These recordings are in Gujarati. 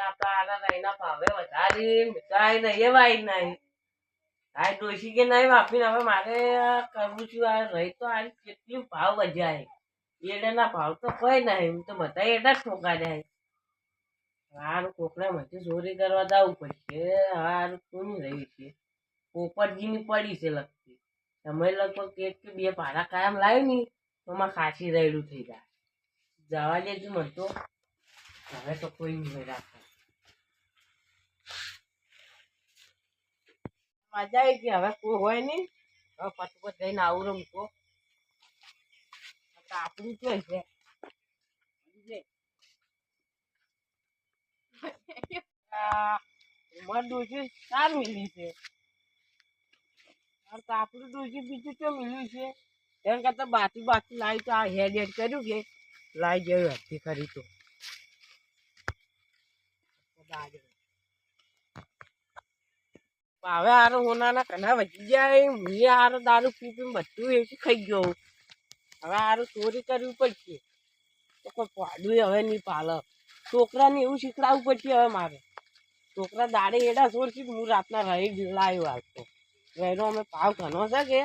આપણા રહીના ભાવે વધારી મીઠાઈ નહીં વાઈ નહીં આ ડોશી કે નહીં વાપરીને હવે મારે કરવું છું આ રહી તો આ કેટલી ભાવ વધ્યા એડાના ભાવ તો કોઈ નહીં તો બધા એડા જ ઠોકા જાય હારું કોકના માંથી ચોરી કરવા જવું પડશે હારું કોની રહી છે પોપટજીની પડી છે લગતી તમે લગભગ એક કે બે ભાડા કાયમ લાવી ની તો માં ખાસી રેડું થઈ જાય જવા દેજો મને તો હવે તો કોઈ નહીં રાખે મજા આવી ગઈ હવે કોઈ હોય નહીં હવે પટપટ જઈને આવું રમતો આપણું શું છે ઉમર ડોસી સાર મિલી છે આપણું ડોસી બીજું શું મિલ્યું છે એમ કરતા બાકી લાવી તો આ હેડ કર્યું કે લાવી જેવી હતી ખરી તો હવે હારો હોનાના કના વધી જાય હું હારો દારૂ પી પી બધું એથી ખાઈ ગયો હવે હારું ચોરી કરવી પડશે તો કોઈ પાડું હવે નહીં પાલે છોકરાને એવું શીખડાવવું પડશે હવે મારે છોકરા દાડે એડા છોડશે હું રાતના રહી લાવ્યો આવતો એનો અમે ભાવ ઘણો છે કે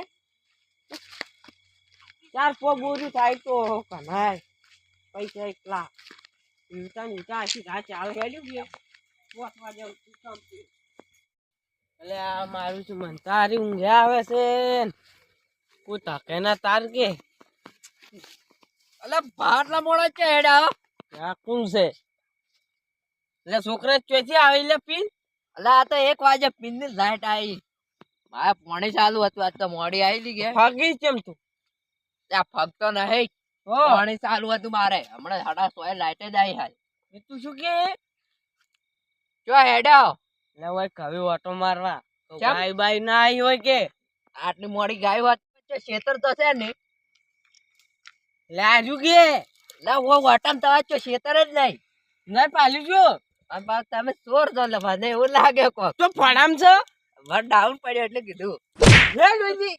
4 બોરી થાય તો કનાય પૈસા એકલા ઊંચા આખી ઘા ચાલ હેડ્યું કે પોતવા જવું એટલે આ મારું છું મન તારી ઊંઘે આવે છે કોઈ તકે ના તાર કે અલે ભાટલા મોડા છે હેડા આ કોણ છે એટલે છોકરા ચોથી આવી લે પીન અલે આ તો 1 વાગે પીન ની લાઈટ આવી મારે પાણી ચાલુ હતું આજ તો મોડી આવી કે ફાગી કેમ તું ત્યાં ફગતો નહીં પાણી ચાલુ હતું મારે હમણાં 1:30 લાઈટ જ આવી હાલ તું શું કે જો હેડા એટલે હોય કવિ ઓટો મારવા તો ગાય બાય ના આવી હોય કે આટલી મોડી ગાય વાત ખેતર તો છે ને લાજુ કે લે વો વટમ તો ખેતર જ નહીં ના પાલ્યું છું અને પાછ તમે ચોર તો મને એવું લાગે કો તો ફડામ છે વર ડાઉન પડ્યો એટલે કીધું લે ડોજી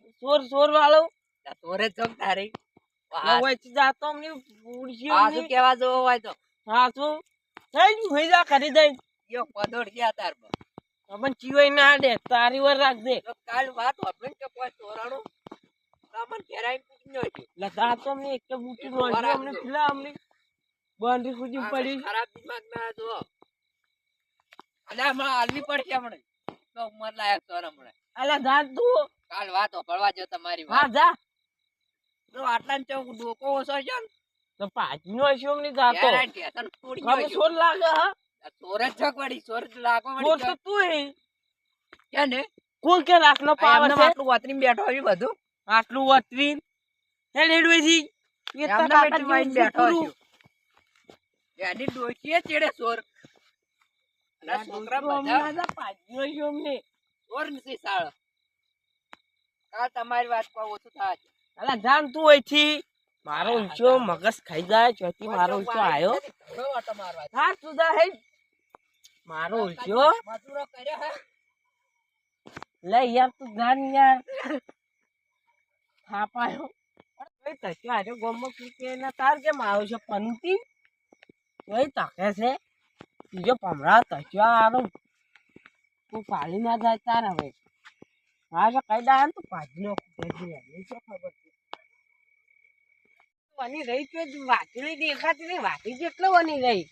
ચોર વાળો ચોરે ચોક તારી હોય જાતો અમને ઉડશી આ શું કેવા જો હોય તો હા શું થઈ ગયું હોય જા કરી દઈ યો પદોડ ગયા તાર પણ ચીવાય ના દે તારી વાર રાખજે કાલ વાત આપણે કે કોઈ ચોરાણું સામાન ઘેરાઈ પૂછ્યો છે લગા તો અમને એક બૂટી રોજ અમને ખીલા અમને બાંધી સુધી પડી ખરાબ દિમાગ ના જો અને હમણાં હાલવી પડશે હમણાં તો ઉંમર લાયક ચોર હમણાં અલા જા તું કાલ વાત પડવા જો તમારી હા જા તો આટલા ને ચોક ડોકો ઓછો છે ને તો પાછી નો હશે અમને જાતો ટેશન તોડી હવે ચોર લાગે હા ચોર જ છક વળી ચોર લાગો ચોર તો તું હે કે ને કોણ કે રાખનો પાવર છે આટલું વાતરી બેઠો છે બધું આટલું વતરીન હે લેડવેથી એ તો કાકા વાઈન બેઠો છે એની ડોશીએ ચેડે ચોર અને છોકરા બધા પાછો છે અમને ચોર નથી સાળ કાલ તમારી વાત કોઈ ઓછું થાય અલા જાન તું અહીંથી મારો ઊંચો મગજ ખાઈ જાય ચોથી મારો ઊંચો આવ્યો હા તું જા હે મારો ઊંચો મજૂરો કર્યો હે લે યાર તું જાન યાર હા પાયો કઈ તકે આજો ગોમમાં કે ના તાર કેમ આવ્યો છે પંતી કઈ તકે છે બીજો પમરા તકે આરો તું પાલી ના જાય તાર હવે હા જો કઈ દા તો પાજી નો કુજી ને શું ખબર છે વની રહી કે વાતી દેખાતી નહીં વાતી જેટલો વની રહી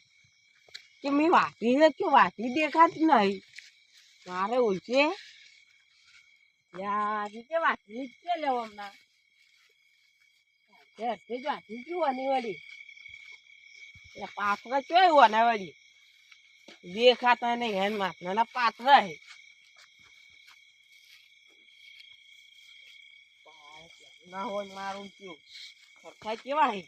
કે મેં વાતી ને કે વાતી દેખાતી નહીં મારે ઓળખે યાર કે વાતી કે લેવો હમણાં તે જ વાતી શું વની વળી એટલે પાથરા ચોય વના વળી દેખાતા નહીં હેન માથના પાથરા હે ના હોય મારું કયું સરખા કેવા હે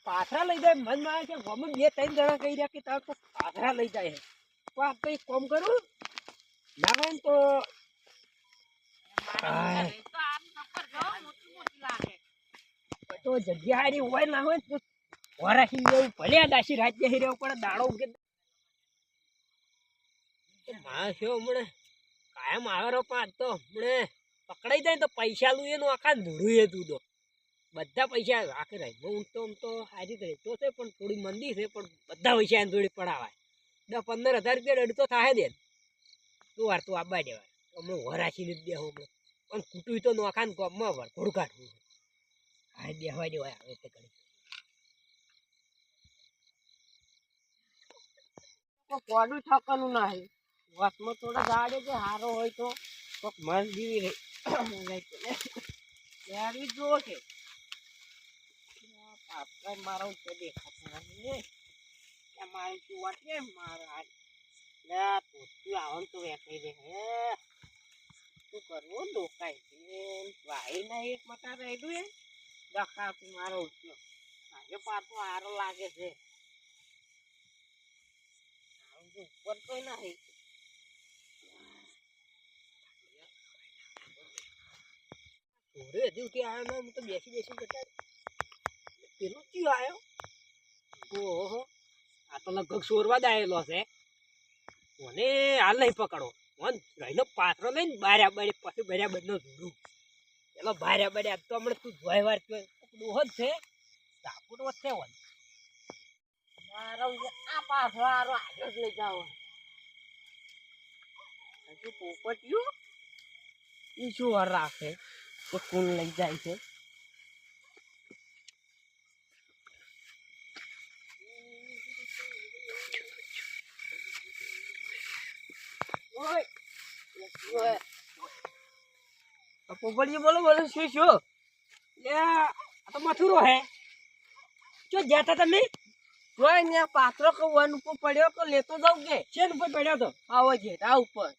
પાથરા લઈ જાય મન માં છે ગમે 2-3 જણા કહી રહ્યા કે તાર તો પાથરા લઈ જાય હે તો આ કઈ કોમ કરું ના હોય તો તો જગ્યા હારી હોય ના હોય તો વરાખી જેવું ભલે દાસી રાજ્ય હીરે ઉપર દાડો કે માં છે હમણે કાયમ આવેરો પાંચ તો હમણે પકડાઈ જાય તો પૈસા લુએ નો આખા ધૂળું તું તો બધા પૈસા આખે રહે આમ તો સારી જ રહેતો છે પણ થોડી મંદી છે પણ બધા પૈસા એની જોડે પડાવાય 10-15 હજાર રૂપિયા દડ તો થાય દે તું વાર તું આબા દેવાય હમણાં વરાશી નથી દેવો હમણાં પણ કૂટું તો નોખા ને ગમમાં વર થોડું કાઢવું હા દેવા દેવાય આવે તે કરી કોડું ઠાકવાનું નહીં વસમાં થોડો જાડે કે સારો હોય તો કોક મન જીવી રહી જુઓ કે મારો દેખાતું મારું શું વાટે મારા આવન તો વેચાઈ દે શું કરવું ડોકાઈ વાઈ ના એક મટા રહેલું એ દખાતું મારો આજે પાછો હારો લાગે છે ઉપર તો નહીં ઘોડે હજુ કે આવ્યો ને હું તો બેસી કરતા પેલો કયો આવ્યો ઓહો આ તો લગભગ સોરવા જ આવેલો છે મને હાલ નહીં પકડો મન રહીનો પાથરો લઈને બાર્યા બારે પછી બર્યા બધનો જોડું પેલો બાર્યા બારે તો હમણાં તું જોઈ વાર ડોહો જ છે સાપુટ વધશે વન મારો આ પાછો હારો આગળ જ લઈ જાઓ હજુ પોપટિયું એ શું વાર રાખે તો કોણ લઈ જાય છે પોપટિયું બોલો બોલો શું શું લે આ તો મથુરો હે જો જતા તમે જોઈ ને પાત્રો કૌવન ઉપર પડ્યો તો લેતો જાઉં કે શેન ઉપર પડ્યો તો આવો જેઠા ઉપર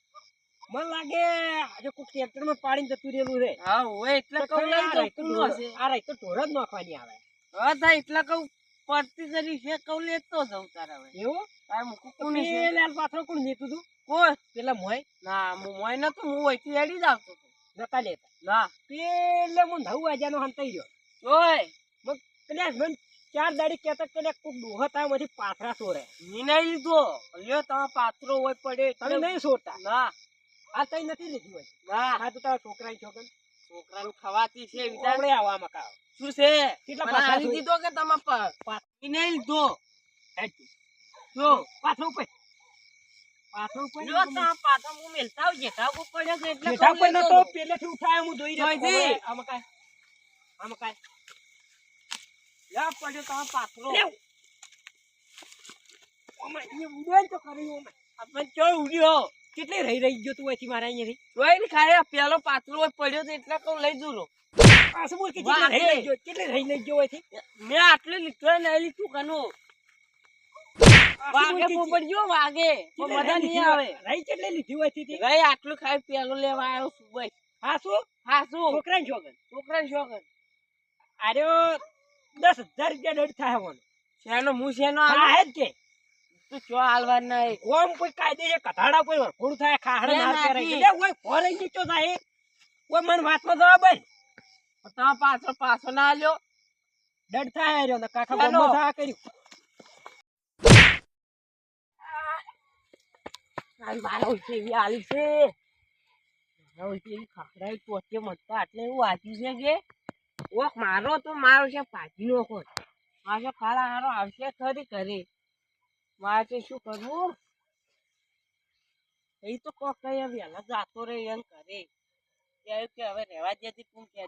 મને લાગે આજે કોઈ ટ્રેક્ટરમાં પાડીને જતું રહેલું છે હા હોય એટલે કહું લઈ જાઉં કોણ હશે આ રાઈ તો ઢોર જ નાખવાની આવે હા થાય એટલે કહું પડતી કરી છે કહું લેતો જાઉં તારા હવે એવું તારે મૂકું કોણ છે પેલા પાછળ કોણ લેતું તું કોઈ પેલા મોય ના હું મોય નતો હું વહીથી હેડી જ આવતો હતો નતા લેતા ના પેલે હું 9 વાગ્યાનો હંતાઈ ગયો ઓય કદાચ મને 4 દાડી કહેતા કદાચ કોક ડોહો તામાંથી પાથરા સોરે મી નહીં લીધો લ્યો તમારો પાત્રો હોય પડે તમે નહીં સોરતા ના આ તઈ નથી લીધી હોય ના આ તો તારા છોકરાની છોકન છોકરાનું ખવાતી છે વિચાર આપણે આવા મકા શું છે કેટલા મને પાછા આલી દીધો કે તમે મી નહીં લીધો જો પાથરો ઉપર લ્યો તમારો પાત્રો હું મેલતા આવું જેઠા ઉપર પડ્યો છે એટલે જેઠા કહું પર લેતો તો જાઉં. પેલેથી ઉઠાય હું દોઈ જોઈતી. રહ્યો આ મકાય લ્યો પડ્યો તમારો પાત્રો લેવ ઓમે એ ઉડેલ તો કરી ઓમે આપણે ચોય ઉડ્યો કેટલી રહી ગયો તું અહીંથી મારા અહીંયાથી જોઈ ને ખાય પેલો પાત્રો હોય પડ્યો છે એટલે કહું લઈ જુલો પાછું બોલ કે વાહ, કેટલી રહી લઈ ગયો અહીંથી મેં આટલે લીધો નહીં લીધું કનું વાગે પોપડ્યો વાગે પણ મજા નહીં આવે રહી કેટલી લીધી હોય થી ગઈ આટલું ખાઈ પેલો લેવા આવ્યો છું ભાઈ હા શું હા શું છોકરાની છોકન છોકરાને શોખ આર્યો 10,000 રૂપિયા દંડ થાય મને શેનો હું શેનો હા હે જ કે તું ચો હાલવા નહીં ઓમ કોઈ કાયદે છે કથાડા કોઈ વરખોડું થાય ખાહડ લે ના નાખી. કરે એટલે ઓય ફોરેન નીચો થાય ઓય મન વાતમાં જવાબ આલ તમે પાછો પાછો ના આલ્યો દંડ થાય આર્યો ને કાકા શેનો? ગમો થા કર્યું મારા ઉઠી એવી આલી છે મારા ઉઠી એવી ખાખરાઈ પોચે મત તો આટલે એવું વાંચ્યું છે કે ઓખ મારો તો મારો છે ભાજી નો કોણ મારો ખાડા હારો આવશે ખરી કરે મારે તો શું કરવું એ તો કોક કઈ વહેલા જાતો રહે એમ કરે કે હવે રહેવા દેતી તું કે